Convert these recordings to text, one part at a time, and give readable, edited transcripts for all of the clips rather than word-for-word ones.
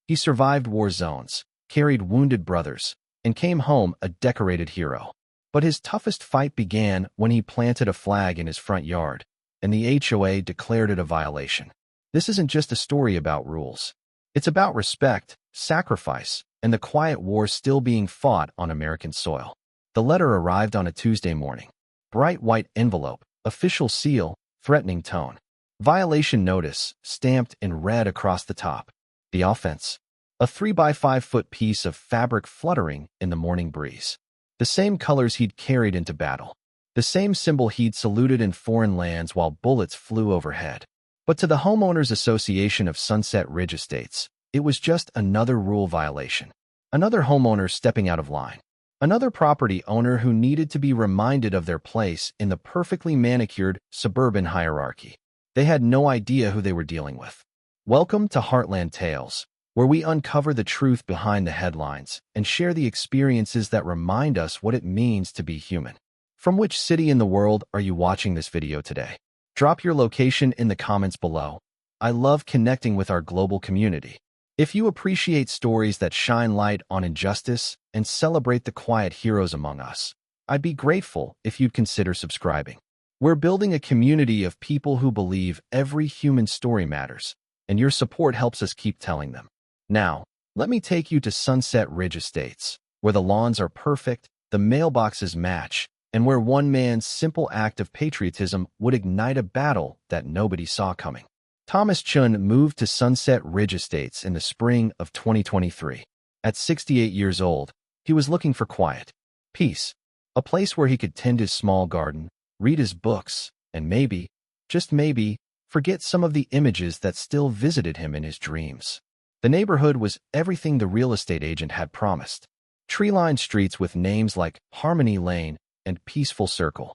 He survived war zones, carried wounded brothers, and came home a decorated hero. But his toughest fight began when he planted a flag in his front yard, and the HOA declared it a violation. This isn't just a story about rules. It's about respect, sacrifice, and the quiet war still being fought on American soil. The letter arrived on a Tuesday morning. Bright white envelope, official seal, threatening tone. Violation notice, stamped in red across the top. The offense. A 3 by 5 foot piece of fabric fluttering in the morning breeze. The same colors he'd carried into battle. The same symbol he'd saluted in foreign lands while bullets flew overhead. But to the Homeowners Association of Sunset Ridge Estates, it was just another rule violation. Another homeowner stepping out of line. Another property owner who needed to be reminded of their place in the perfectly manicured suburban hierarchy. They had no idea who they were dealing with. Welcome to Heartland Tales, where we uncover the truth behind the headlines and share the experiences that remind us what it means to be human. From which city in the world are you watching this video today? Drop your location in the comments below. I love connecting with our global community. If you appreciate stories that shine light on injustice and celebrate the quiet heroes among us, I'd be grateful if you'd consider subscribing. We're building a community of people who believe every human story matters, and your support helps us keep telling them. Now, let me take you to Sunset Ridge Estates, where the lawns are perfect, the mailboxes match, and where one man's simple act of patriotism would ignite a battle that nobody saw coming. Thomas Chun moved to Sunset Ridge Estates in the spring of 2023. At 68 years old, he was looking for quiet, peace, a place where he could tend his small garden, read his books, and maybe, just maybe, forget some of the images that still visited him in his dreams. The neighborhood was everything the real estate agent had promised. Tree-lined streets with names like Harmony Lane and Peaceful Circle.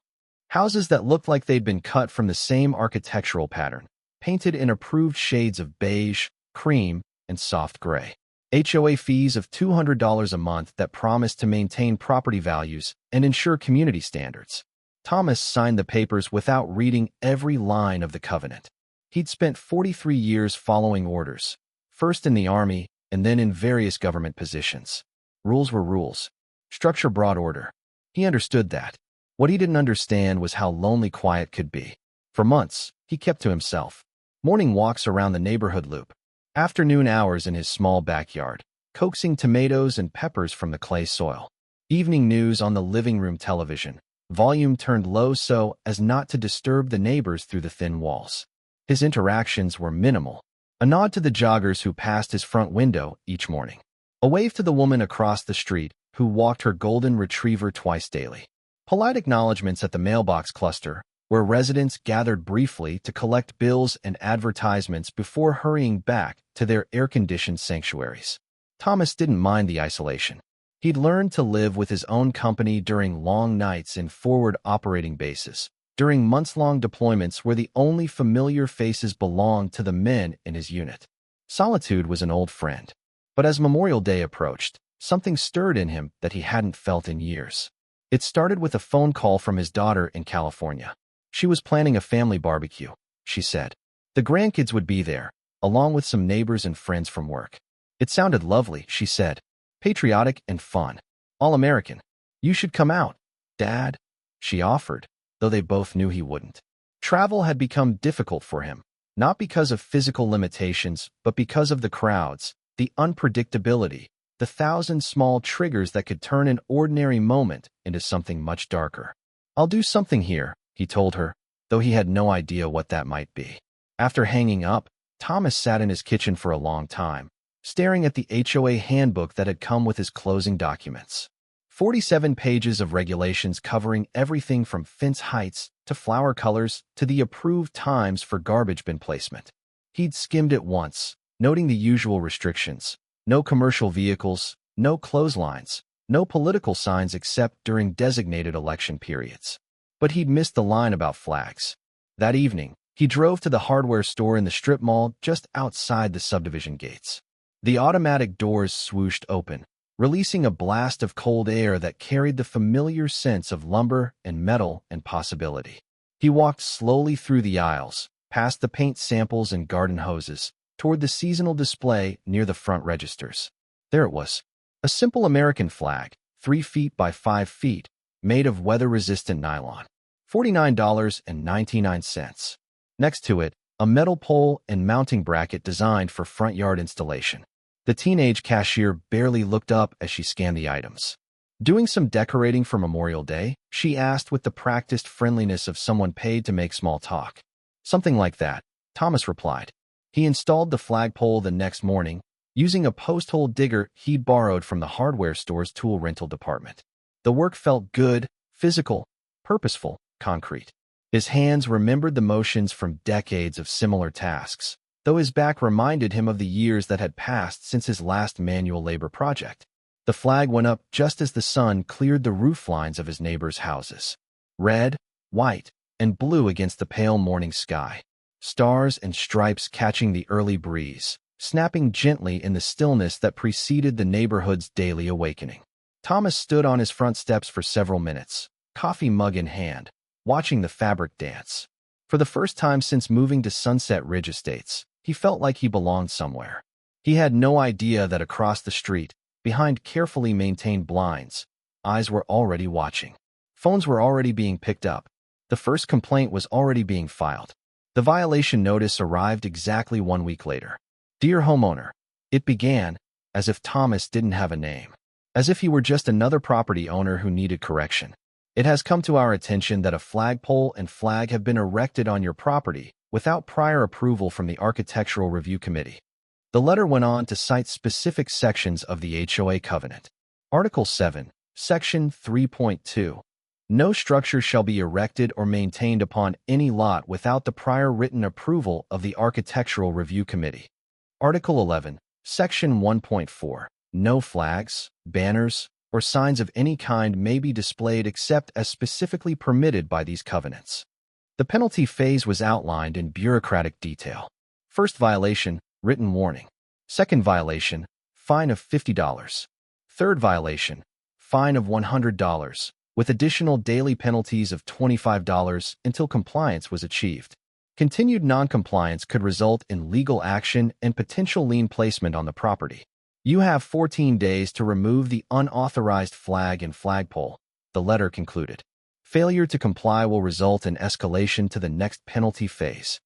Houses that looked like they'd been cut from the same architectural pattern, painted in approved shades of beige, cream, and soft gray. HOA fees of $200 a month that promised to maintain property values and ensure community standards. Thomas signed the papers without reading every line of the covenant. He'd spent 43 years following orders, first in the Army and then in various government positions. Rules were rules. Structure brought order. He understood that. What he didn't understand was how lonely quiet could be. For months, he kept to himself. Morning walks around the neighborhood loop. Afternoon hours in his small backyard, coaxing tomatoes and peppers from the clay soil. Evening news on the living room television, volume turned low so as not to disturb the neighbors through the thin walls. His interactions were minimal. A nod to the joggers who passed his front window each morning. A wave to the woman across the street who walked her golden retriever twice daily. Polite acknowledgments at the mailbox cluster, where residents gathered briefly to collect bills and advertisements before hurrying back to their air-conditioned sanctuaries. Thomas didn't mind the isolation. He'd learned to live with his own company during long nights in forward operating bases, during months-long deployments where the only familiar faces belonged to the men in his unit. Solitude was an old friend. But as Memorial Day approached, something stirred in him that he hadn't felt in years. It started with a phone call from his daughter in California. She was planning a family barbecue, she said. The grandkids would be there, along with some neighbors and friends from work. It sounded lovely, she said. Patriotic and fun. All American. You should come out, Dad, she offered, though they both knew he wouldn't. Travel had become difficult for him, not because of physical limitations, but because of the crowds, the unpredictability, the thousand small triggers that could turn an ordinary moment into something much darker. I'll do something here, he told her, though he had no idea what that might be. After hanging up, Thomas sat in his kitchen for a long time, staring at the HOA handbook that had come with his closing documents. 47 pages of regulations covering everything from fence heights to flower colors to the approved times for garbage bin placement. He'd skimmed it once, noting the usual restrictions. No commercial vehicles, no clotheslines, no political signs except during designated election periods. But he'd missed the line about flags. That evening, he drove to the hardware store in the strip mall just outside the subdivision gates. The automatic doors swooshed open, releasing a blast of cold air that carried the familiar sense of lumber and metal and possibility. He walked slowly through the aisles, past the paint samples and garden hoses, toward the seasonal display near the front registers. There it was. A simple American flag, 3 feet by 5 feet, made of weather-resistant nylon. $49.99. Next to it, a metal pole and mounting bracket designed for front yard installation. The teenage cashier barely looked up as she scanned the items. "Doing some decorating for Memorial Day?" she asked with the practiced friendliness of someone paid to make small talk. "Something like that," Thomas replied. He installed the flagpole the next morning, using a post-hole digger he'd borrowed from the hardware store's tool rental department. The work felt good, physical, purposeful, concrete. His hands remembered the motions from decades of similar tasks, though his back reminded him of the years that had passed since his last manual labor project. The flag went up just as the sun cleared the roof lines of his neighbors' houses. Red, white, and blue against the pale morning sky. Stars and stripes catching the early breeze, snapping gently in the stillness that preceded the neighborhood's daily awakening. Thomas stood on his front steps for several minutes, coffee mug in hand, watching the fabric dance. For the first time since moving to Sunset Ridge Estates, he felt like he belonged somewhere. He had no idea that across the street, behind carefully maintained blinds, eyes were already watching. Phones were already being picked up. The first complaint was already being filed. The violation notice arrived exactly 1 week later. "Dear homeowner," it began, as if Thomas didn't have a name, as if he were just another property owner who needed correction. "It has come to our attention that a flagpole and flag have been erected on your property without prior approval from the Architectural Review Committee." The letter went on to cite specific sections of the HOA covenant. Article 7, Section 3.2. No structure shall be erected or maintained upon any lot without the prior written approval of the Architectural Review Committee. Article 11, Section 1.4. No flags, banners, or signs of any kind may be displayed except as specifically permitted by these covenants. The penalty phase was outlined in bureaucratic detail. First violation, written warning. Second violation, fine of $50. Third violation, fine of $100, with additional daily penalties of $25 until compliance was achieved. Continued noncompliance could result in legal action and potential lien placement on the property. "You have 14 days to remove the unauthorized flag and flagpole," the letter concluded. "Failure to comply will result in escalation to the next penalty phase."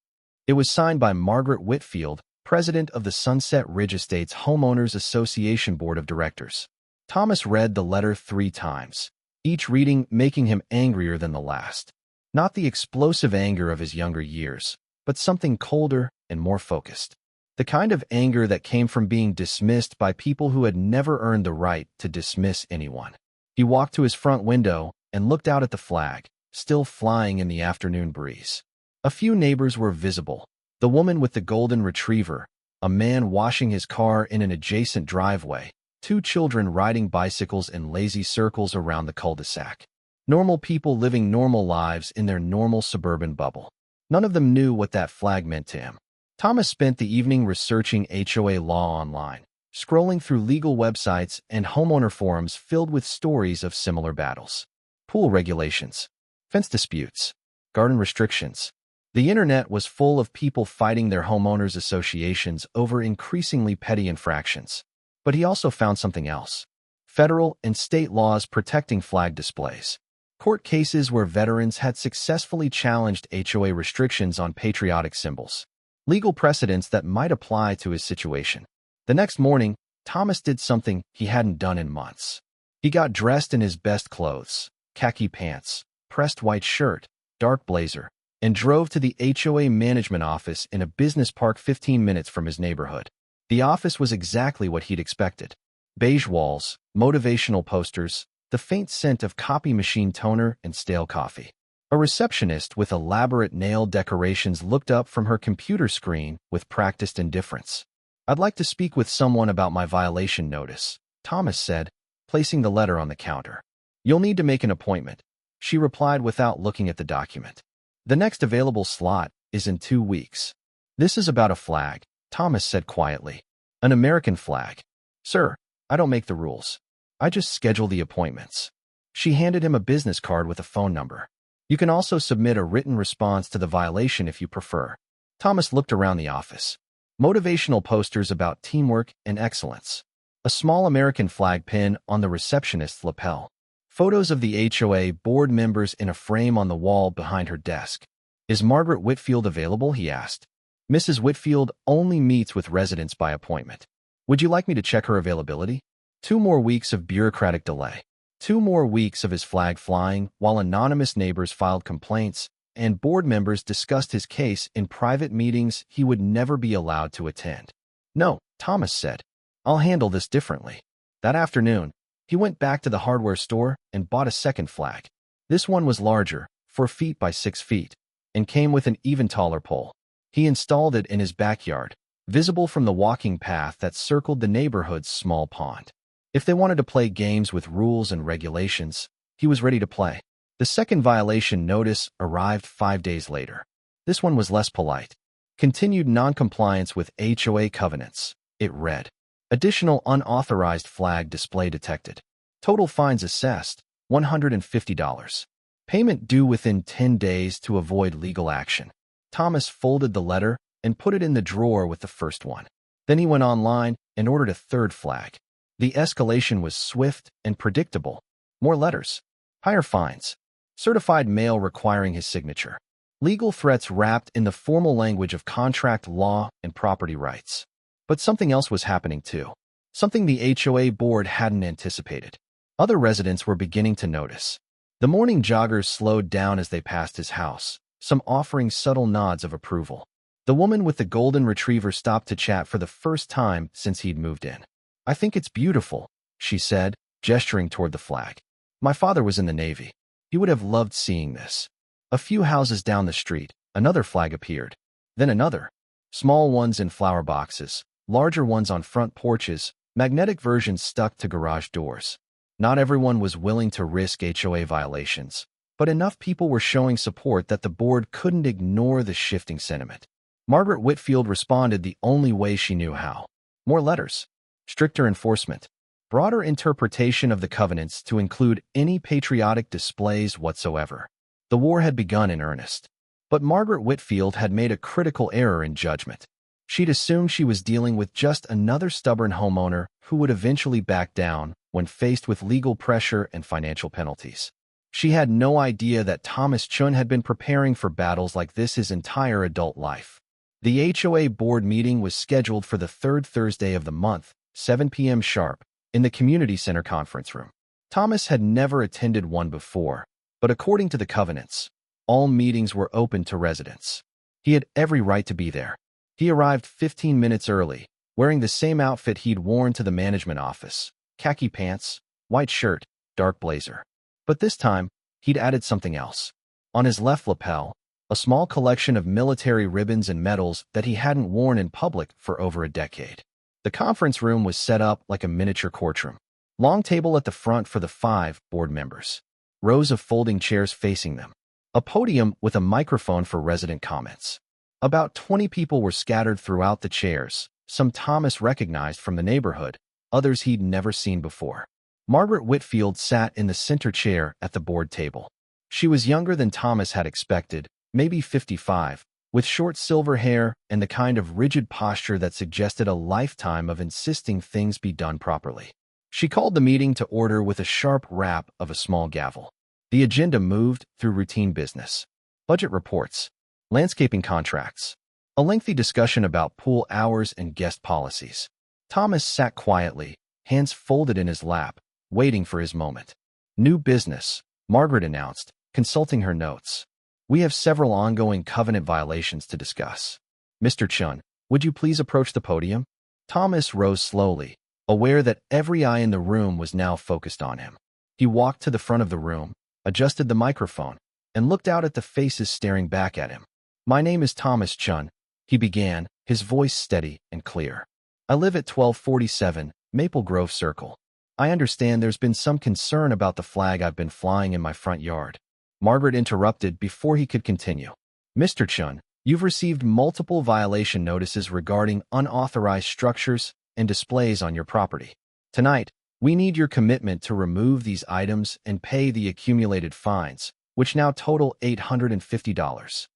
It was signed by Margaret Whitfield, president of the Sunset Ridge Estates Homeowners Association Board of Directors. Thomas read the letter 3 times, each reading making him angrier than the last. Not the explosive anger of his younger years, but something colder and more focused. The kind of anger that came from being dismissed by people who had never earned the right to dismiss anyone. He walked to his front window and looked out at the flag, still flying in the afternoon breeze. A few neighbors were visible. The woman with the golden retriever, a man washing his car in an adjacent driveway, 2 children riding bicycles in lazy circles around the cul-de-sac. Normal people living normal lives in their normal suburban bubble. None of them knew what that flag meant to him. Thomas spent the evening researching HOA law online, scrolling through legal websites and homeowner forums filled with stories of similar battles. Pool regulations, fence disputes, garden restrictions. The internet was full of people fighting their homeowners associations over increasingly petty infractions. But he also found something else. Federal and state laws protecting flag displays. Court cases where veterans had successfully challenged HOA restrictions on patriotic symbols. Legal precedents that might apply to his situation. The next morning, Thomas did something he hadn't done in months. He got dressed in his best clothes, khaki pants, pressed white shirt, dark blazer, and drove to the HOA management office in a business park 15 minutes from his neighborhood. The office was exactly what he'd expected. Beige walls, motivational posters, the faint scent of copy machine toner and stale coffee. A receptionist with elaborate nail decorations looked up from her computer screen with practiced indifference. "I'd like to speak with someone about my violation notice," Thomas said, placing the letter on the counter. "You'll need to make an appointment," she replied without looking at the document. "The next available slot is in 2 weeks. This is about a flag," Thomas said quietly. "An American flag. Sir, I don't make the rules. I just schedule the appointments." She handed him a business card with a phone number. "You can also submit a written response to the violation if you prefer." Thomas looked around the office. motivational posters about teamwork and excellence, a small American flag pin on the receptionist's lapel, photos of the HOA board members in a frame on the wall behind her desk. "Is Margaret Whitfield available?" he asked. "Mrs. Whitfield only meets with residents by appointment. Would you like me to check her availability?" 2 more weeks of bureaucratic delay. 2 more weeks of his flag flying while anonymous neighbors filed complaints and board members discussed his case in private meetings he would never be allowed to attend. "No," Thomas said. "I'll handle this differently." That afternoon, he went back to the hardware store and bought a second flag. This one was larger, 4 feet by 6 feet, and came with an even taller pole. He installed it in his backyard, visible from the walking path that circled the neighborhood's small pond. If they wanted to play games with rules and regulations, he was ready to play. The second violation notice arrived 5 days later. This one was less polite. Continued noncompliance with HOA covenants, it read. Additional unauthorized flag display detected. Total fines assessed, $150. Payment due within 10 days to avoid legal action. Thomas folded the letter and put it in the drawer with the first one. Then he went online and ordered a third flag. The escalation was swift and predictable. More letters. Higher fines. Certified mail requiring his signature. Legal threats wrapped in the formal language of contract law and property rights. But something else was happening too. Something the HOA board hadn't anticipated. Other residents were beginning to notice. The morning joggers slowed down as they passed his house, some offering subtle nods of approval. The woman with the golden retriever stopped to chat for the first time since he'd moved in. "I think it's beautiful," she said, gesturing toward the flag. "My father was in the Navy. He would have loved seeing this." A few houses down the street, another flag appeared. Then another. Small ones in flower boxes, larger ones on front porches, magnetic versions stuck to garage doors. Not everyone was willing to risk HOA violations, but enough people were showing support that the board couldn't ignore the shifting sentiment. Margaret Whitfield responded the only way she knew how. More letters. Stricter enforcement. Broader interpretation of the covenants to include any patriotic displays whatsoever. The war had begun in earnest. But Margaret Whitfield had made a critical error in judgment. She'd assumed she was dealing with just another stubborn homeowner who would eventually back down when faced with legal pressure and financial penalties. She had no idea that Thomas Chun had been preparing for battles like this his entire adult life. The HOA board meeting was scheduled for the 3rd Thursday of the month, 7 p.m. sharp, in the community center conference room. Thomas had never attended one before, but according to the covenants, all meetings were open to residents. He had every right to be there. He arrived 15 minutes early, wearing the same outfit he'd worn to the management office: khaki pants, white shirt, dark blazer. But this time, he'd added something else. On his left lapel, a small collection of military ribbons and medals that he hadn't worn in public for over a decade. The conference room was set up like a miniature courtroom. Long table at the front for the 5 board members. Rows of folding chairs facing them. A podium with a microphone for resident comments. About 20 people were scattered throughout the chairs, some Thomas recognized from the neighborhood, others he'd never seen before. Margaret Whitfield sat in the center chair at the board table. She was younger than Thomas had expected, maybe 55, with short silver hair and the kind of rigid posture that suggested a lifetime of insisting things be done properly. She called the meeting to order with a sharp rap of a small gavel. The agenda moved through routine business. Budget reports, landscaping contracts, a lengthy discussion about pool hours and guest policies. Thomas sat quietly, hands folded in his lap, waiting for his moment. "New business," Margaret announced, consulting her notes. "We have several ongoing covenant violations to discuss. Mr. Chun, would you please approach the podium?" Thomas rose slowly, aware that every eye in the room was now focused on him. He walked to the front of the room, adjusted the microphone, and looked out at the faces staring back at him. "My name is Thomas Chun," he began, his voice steady and clear. "I live at 1247 Maple Grove Circle. I understand there's been some concern about the flag I've been flying in my front yard." Margaret interrupted before he could continue. "Mr. Chun, you've received multiple violation notices regarding unauthorized structures and displays on your property. Tonight, we need your commitment to remove these items and pay the accumulated fines, which now total $850.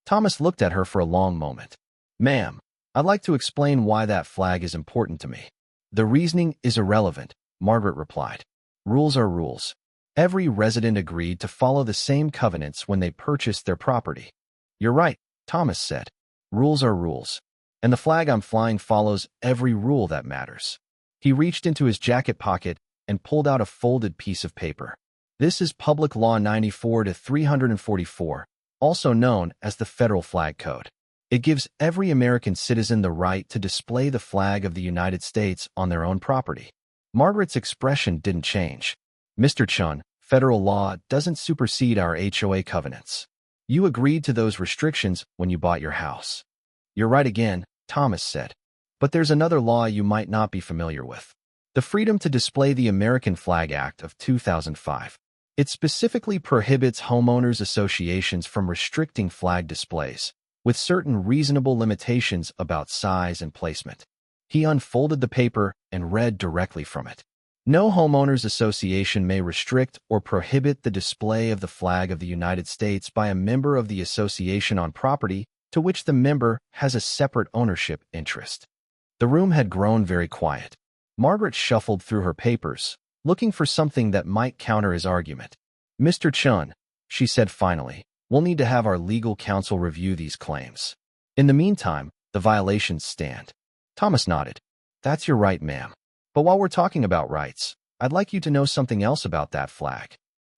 Thomas looked at her for a long moment. "Ma'am, I'd like to explain why that flag is important to me. The reasoning is irrelevant, Margaret replied. Rules are rules. Every resident agreed to follow the same covenants when they purchased their property. You're right, Thomas said. Rules are rules. And the flag I'm flying follows every rule that matters. He reached into his jacket pocket and pulled out a folded piece of paper. This is Public Law 94-344, also known as the Federal Flag Code. It gives every American citizen the right to display the flag of the United States on their own property. Margaret's expression didn't change. Mr. Chun, federal law doesn't supersede our HOA covenants. You agreed to those restrictions when you bought your house. You're right again, Thomas said. But there's another law you might not be familiar with. The Freedom to Display the American Flag Act of 2005. It specifically prohibits homeowners associations from restricting flag displays, with certain reasonable limitations about size and placement. He unfolded the paper and read directly from it. No homeowners association may restrict or prohibit the display of the flag of the United States by a member of the association on property to which the member has a separate ownership interest. The room had grown very quiet. Margaret shuffled through her papers, looking for something that might counter his argument. Mr. Chun, she said finally, we'll need to have our legal counsel review these claims. In the meantime, the violations stand. Thomas nodded. That's your right, ma'am. But while we're talking about rights, I'd like you to know something else about that flag.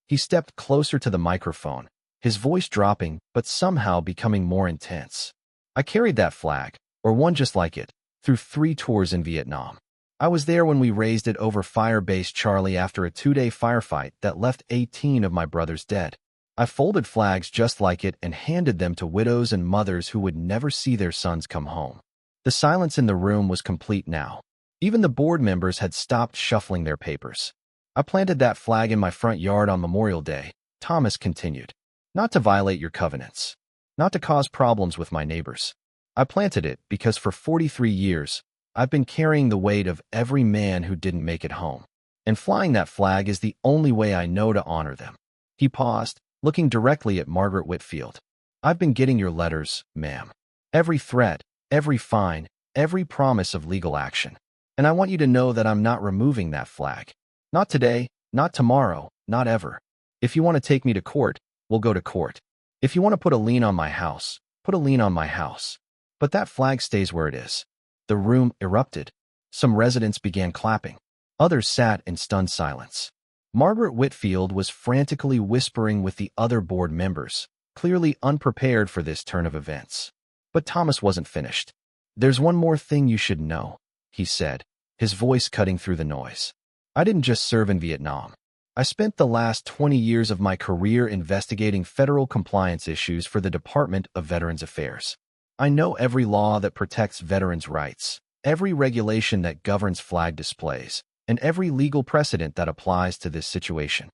He stepped closer to the microphone, his voice dropping but somehow becoming more intense. I carried that flag, or one just like it, through 3 tours in Vietnam. I was there when we raised it over Fire Base Charlie after a 2-day firefight that left 18 of my brothers dead. I folded flags just like it and handed them to widows and mothers who would never see their sons come home. The silence in the room was complete now. Even the board members had stopped shuffling their papers. I planted that flag in my front yard on Memorial Day, Thomas continued. Not to violate your covenants. Not to cause problems with my neighbors. I planted it because for 43 years, I've been carrying the weight of every man who didn't make it home. And flying that flag is the only way I know to honor them. He paused, looking directly at Margaret Whitfield. I've been getting your letters, ma'am. Every threat, every fine, every promise of legal action. And I want you to know that I'm not removing that flag. Not today, not tomorrow, not ever. If you want to take me to court, we'll go to court. If you want to put a lien on my house, put a lien on my house. But that flag stays where it is. The room erupted. Some residents began clapping. Others sat in stunned silence. Margaret Whitfield was frantically whispering with the other board members, clearly unprepared for this turn of events. But Thomas wasn't finished. There's one more thing you should know, he said, his voice cutting through the noise. I didn't just serve in Vietnam. I spent the last 20 years of my career investigating federal compliance issues for the Department of Veterans Affairs. I know every law that protects veterans' rights, every regulation that governs flag displays, and every legal precedent that applies to this situation.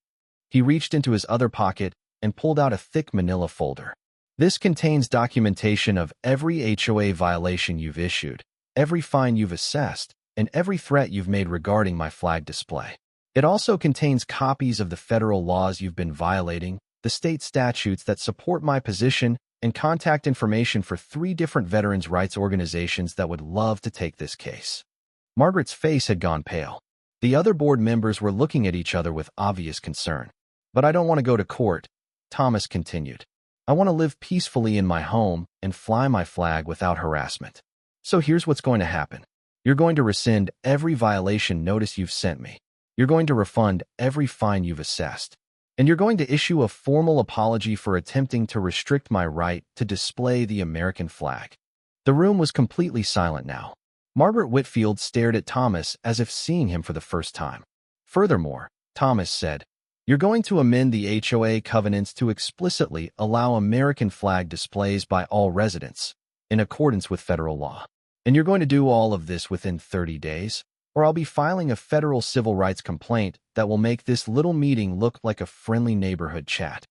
He reached into his other pocket and pulled out a thick manila folder. This contains documentation of every HOA violation you've issued, every fine you've assessed, and every threat you've made regarding my flag display. It also contains copies of the federal laws you've been violating, the state statutes that support my position, and contact information for 3 different veterans' rights organizations that would love to take this case. Margaret's face had gone pale. The other board members were looking at each other with obvious concern. But I don't want to go to court, Thomas continued. I want to live peacefully in my home and fly my flag without harassment. So here's what's going to happen. You're going to rescind every violation notice you've sent me. You're going to refund every fine you've assessed. And you're going to issue a formal apology for attempting to restrict my right to display the American flag. The room was completely silent now. Margaret Whitfield stared at Thomas as if seeing him for the first time. Furthermore, Thomas said, you're going to amend the HOA covenants to explicitly allow American flag displays by all residents, in accordance with federal law. And you're going to do all of this within 30 days, or I'll be filing a federal civil rights complaint that will make this little meeting look like a friendly neighborhood chat.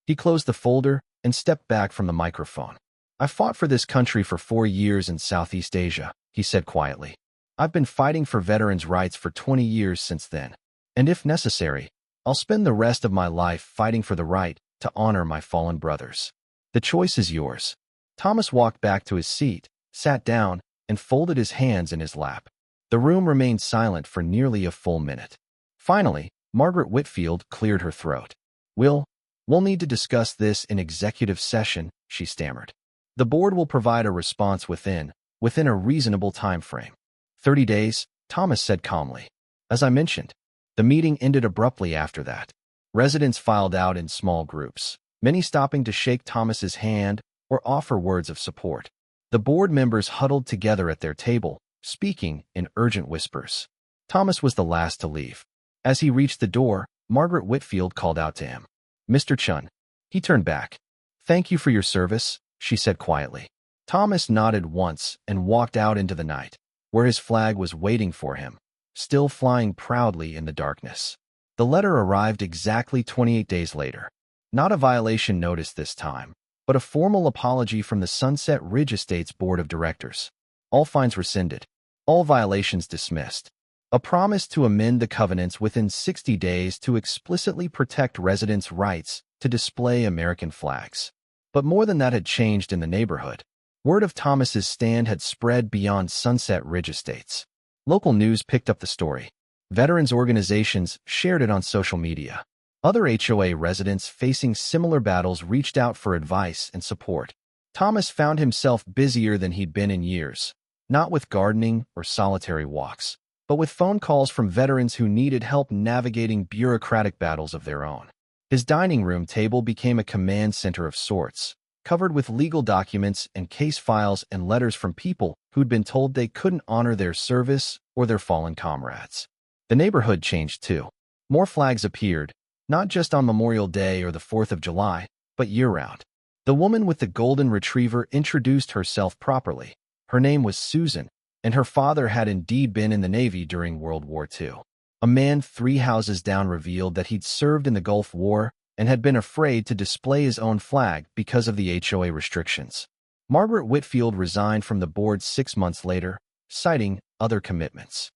He closed the folder and stepped back from the microphone. I fought for this country for 4 years in Southeast Asia, he said quietly. I've been fighting for veterans' rights for 20 years since then. And if necessary, I'll spend the rest of my life fighting for the right to honor my fallen brothers. The choice is yours. Thomas walked back to his seat, sat down, and folded his hands in his lap. The room remained silent for nearly a full minute. Finally, Margaret Whitfield cleared her throat. We'll need to discuss this in executive session, she stammered. The board will provide a response within a reasonable time frame. 30 days, Thomas said calmly. As I mentioned, the meeting ended abruptly after that. Residents filed out in small groups, many stopping to shake Thomas's hand or offer words of support. The board members huddled together at their table, speaking in urgent whispers. Thomas was the last to leave. As he reached the door, Margaret Whitfield called out to him. Mr. Chun. He turned back. Thank you for your service, she said quietly. Thomas nodded once and walked out into the night, where his flag was waiting for him, still flying proudly in the darkness. The letter arrived exactly 28 days later. Not a violation notice this time, but a formal apology from the Sunset Ridge Estates Board of Directors. All fines rescinded. All violations dismissed. A promise to amend the covenants within 60 days to explicitly protect residents' rights to display American flags. But more than that had changed in the neighborhood. Word of Thomas's stand had spread beyond Sunset Ridge Estates. Local news picked up the story. Veterans organizations shared it on social media. Other HOA residents facing similar battles reached out for advice and support. Thomas found himself busier than he'd been in years, not with gardening or solitary walks, but with phone calls from veterans who needed help navigating bureaucratic battles of their own. His dining room table became a command center of sorts, covered with legal documents and case files and letters from people who'd been told they couldn't honor their service or their fallen comrades. The neighborhood changed too. More flags appeared, not just on Memorial Day or the 4th of July, but year-round. The woman with the golden retriever introduced herself properly. Her name was Susan, and her father had indeed been in the Navy during World War II. A man 3 houses down revealed that he'd served in the Gulf War and had been afraid to display his own flag because of the HOA restrictions. Margaret Whitfield resigned from the board 6 months later, citing other commitments.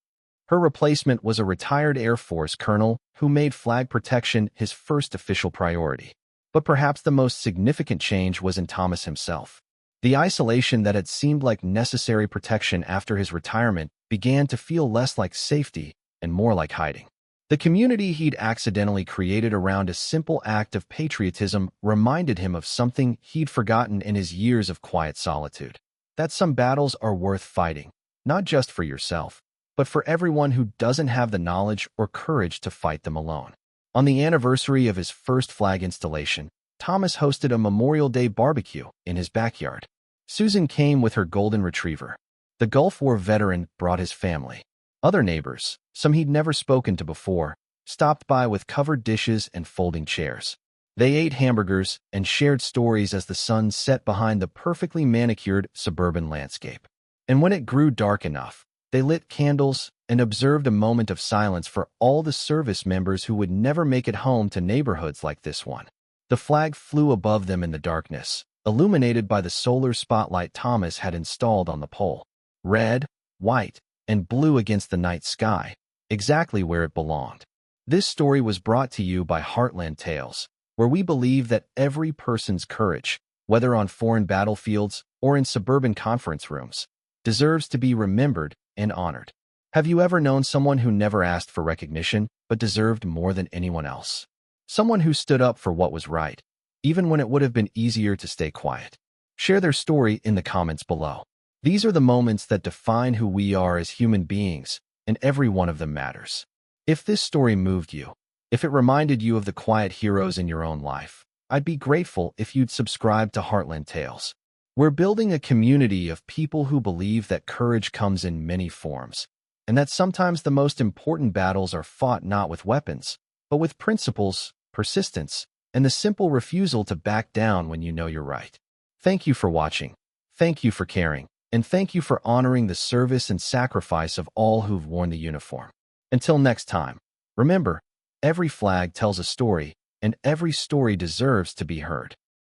Her replacement was a retired Air Force colonel who made flag protection his first official priority. But perhaps the most significant change was in Thomas himself. The isolation that had seemed like necessary protection after his retirement began to feel less like safety and more like hiding. The community he'd accidentally created around a simple act of patriotism reminded him of something he'd forgotten in his years of quiet solitude. That some battles are worth fighting, not just for yourself, but for everyone who doesn't have the knowledge or courage to fight them alone. On the anniversary of his first flag installation, Thomas hosted a Memorial Day barbecue in his backyard. Susan came with her golden retriever. The Gulf War veteran brought his family. Other neighbors, some he'd never spoken to before, stopped by with covered dishes and folding chairs. They ate hamburgers and shared stories as the sun set behind the perfectly manicured suburban landscape. And when it grew dark enough, they lit candles and observed a moment of silence for all the service members who would never make it home to neighborhoods like this one. The flag flew above them in the darkness, illuminated by the solar spotlight Thomas had installed on the pole. Red, white, and blue against the night sky, exactly where it belonged. This story was brought to you by Heartland Tales, where we believe that every person's courage, whether on foreign battlefields or in suburban conference rooms, deserves to be remembered and honored. Have you ever known someone who never asked for recognition but deserved more than anyone else? Someone who stood up for what was right, even when it would have been easier to stay quiet. Share their story in the comments below. These are the moments that define who we are as human beings, and every one of them matters. If this story moved you, if it reminded you of the quiet heroes in your own life, I'd be grateful if you'd subscribe to Heartland Tales. We're building a community of people who believe that courage comes in many forms, and that sometimes the most important battles are fought not with weapons, but with principles, persistence, and the simple refusal to back down when you know you're right. Thank you for watching. Thank you for caring. And thank you for honoring the service and sacrifice of all who've worn the uniform. Until next time, remember, every flag tells a story, and every story deserves to be heard.